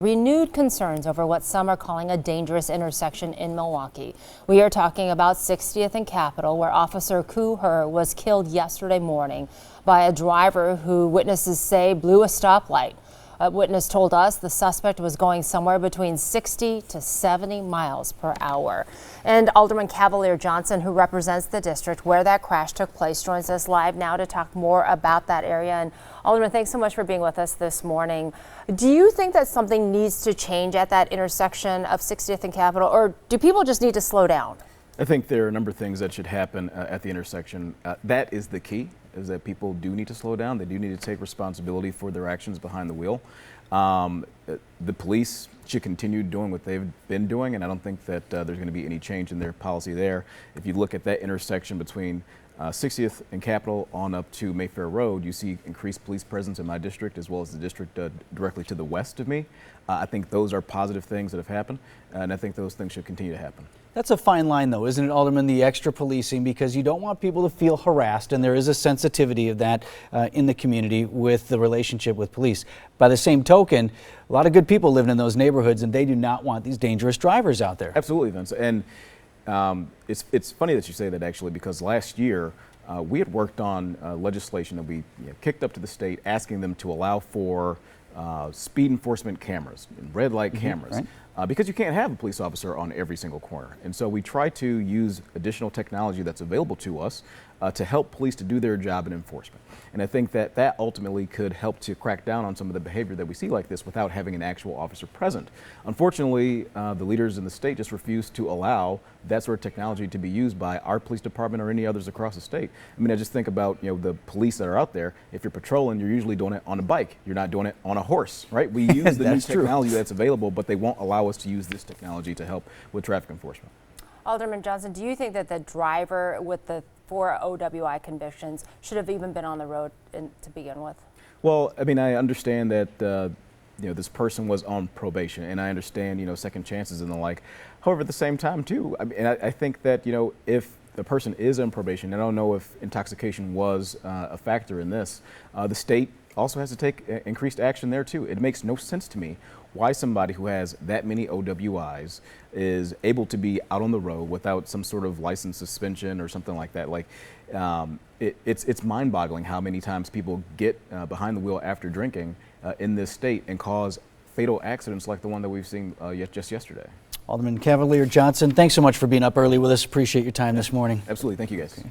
Renewed concerns over what some are calling a dangerous intersection in Milwaukee. We are talking about 60th and Capitol, where Officer Koo Her was killed yesterday morning by a driver who witnesses say blew a stoplight. A witness told us the suspect was going somewhere between 60 to 70 miles per hour. And Alderman Cavalier Johnson, who represents the district where that crash took place, joins us live now to talk more about that area. And Alderman, thanks so much for being with us this morning. Do you think that something needs to change at that intersection of 60th and Capitol, or do people just need to slow down? I think there are a number of things that should happen at the intersection. That is the key, is that people do need to slow down. They do need to take responsibility for their actions behind the wheel. The police should continue doing what they've been doing, and I don't think that there's going to be any change in their policy there. If you look at that intersection between 60th and Capitol on up to Mayfair Road, you see increased police presence in my district as well as the district directly to the west of me. I think those are positive things that have happened, and I think those things should continue to happen. That's a fine line, though, isn't it, Alderman, the extra policing, because you don't want people to feel harassed, and there is a sensitivity of that in the community with the relationship with police. By the same token, a lot of good people living in those neighborhoods, and they do not want these dangerous drivers out there. Absolutely, Vince. And it's funny that you say that, actually, because last year we had worked on legislation that we kicked up to the state, asking them to allow for speed enforcement cameras and red light cameras. Right. Because you can't have a police officer on every single corner. And so we try to use additional technology that's available to us to help police to do their job in enforcement. And I think that that ultimately could help to crack down on some of the behavior that we see like this without having an actual officer present. Unfortunately, the leaders in the state just refuse to allow that sort of technology to be used by our police department or any others across the state. I mean, I just think about, the police that are out there. If you're patrolling, you're usually doing it on a bike. You're not doing it on a horse, right? We use the new technology that's available, but they won't allow us to use this technology to help with traffic enforcement. Alderman Johnson, do you think that the driver with the 4 OWI convictions should have even been on the road to begin with? Well, I mean, I understand that this person was on probation, and I understand second chances and the like. However, at the same time too, I think that if the person is on probation, I don't know if intoxication was a factor in this. The state also has to take increased action there too. It makes no sense to me why somebody who has that many OWIs is able to be out on the road without some sort of license suspension or something like that. Like, it's mind-boggling how many times people get behind the wheel after drinking in this state and cause fatal accidents like the one that we've seen just yesterday. Alderman Cavalier Johnson, thanks so much for being up early with us. Appreciate your time this morning. Absolutely. Thank you, guys.